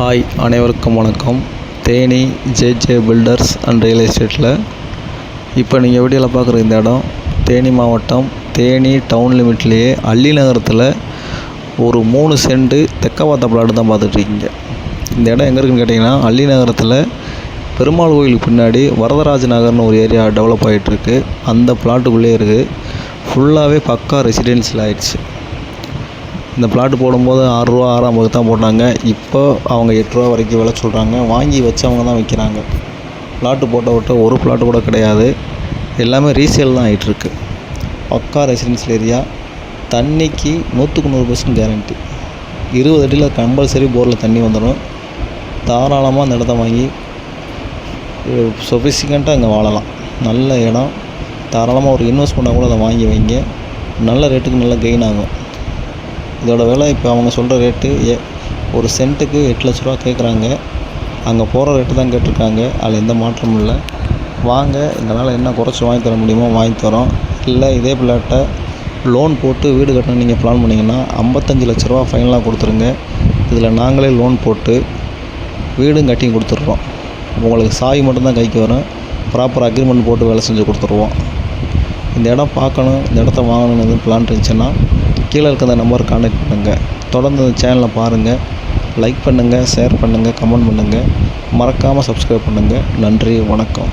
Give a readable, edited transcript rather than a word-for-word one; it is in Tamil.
ஹாய், அனைவருக்கும் வணக்கம். Theni JJ filters and real எஸ்டேட்டில் இப்போ நீங்கள் வீடியோவில் பார்க்குற இந்த இடம் தேனி மாவட்டம் தேனி டவுன் லிமிட்லேயே அள்ளி நகரத்தில் ஒரு 3 சென்ட் தெற்கவாத்த பிளாட்டு தான் பார்த்துட்ருக்கீங்க. இந்த இடம் எங்கே இருக்குதுன்னு கேட்டிங்கன்னா, அள்ளி நகரத்தில் பெருமாள் கோயிலுக்கு பின்னாடி வரதராஜ நகர்னு ஒரு ஏரியா டெவலப் ஆகிட்டுருக்கு. அந்த பிளாட்டுக்குள்ளே இருக்குது. ஃபுல்லாகவே பக்கா ரெசிடென்ஷியல் ஆகிடுச்சு. இந்த பிளாட்டு போடும்போது ரூ. 6 தான் போட்டாங்க. இப்போ அவங்க ரூ. 8 வரைக்கும் விலை சொல்கிறாங்க. வாங்கி வச்சவங்க தான் விற்கிறாங்க. பிளாட்டு போட்ட ஒரு பிளாட்டு கூட கிடையாது. எல்லாமே ரீசேல் தான் ஆகிட்டுருக்கு. பக்கா ரெசிடென்ஷியல் ஏரியா. தண்ணிக்கு 100% கேரண்டி. 20 அடியில் கம்பல்சரி போரில் தண்ணி வந்துடும். தாராளமாக அந்த இடத்த வாங்கி சொஃபிஸ்டிகேட்டாக அங்கே வாழலாம். நல்ல இடம். தாராளமாக ஒரு இன்வெஸ்ட்மெண்ட்டாக கூட அதை வாங்கி வைங்க. நல்ல ரேட்டுக்கு நல்ல கெயின் ஆகும். இதோட விலை இப்போ அவங்க சொல்கிற ரேட்டு ஒரு சென்ட்டுக்கு 8 லட்ச ரூபா கேட்குறாங்க. அங்கே போகிற ரேட்டு தான் கேட்டிருக்காங்க. அதில் எந்த மாற்றமும் இல்லை. வாங்க, எங்களால் என்ன குறைச்சி வாங்கி தர முடியுமோ வாங்கி தரோம். இல்லை இதே பிளாட்டை லோன் போட்டு வீடு கட்டணும் நீங்கள் பிளான் பண்ணிங்கன்னா 55 லட்ச ரூபா ஃபைனலாக கொடுத்துருங்க. இதில் நாங்களே லோன் போட்டு வீடும் கட்டி கொடுத்துட்றோம். உங்களுக்கு சாவி மட்டும்தான் கைக்கு வரும். ப்ராப்பர் அக்ரிமெண்ட் போட்டு வேலை செஞ்சு கொடுத்துருவோம். இந்த இடம் பார்க்கணும், இந்த இடத்த வாங்கணும்னு எதுவும் பிளான் இருந்துச்சுன்னா கீழே இருக்க அந்த நம்பருக்கு கான்டாக்ட் பண்ணுங்கள். தொடர்ந்து இந்த சேனலை பாருங்கள். லைக் பண்ணுங்கள், ஷேர் பண்ணுங்கள், கமெண்ட் பண்ணுங்கள். மறக்காமல் சப்ஸ்கிரைப் பண்ணுங்கள். நன்றி, வணக்கம்.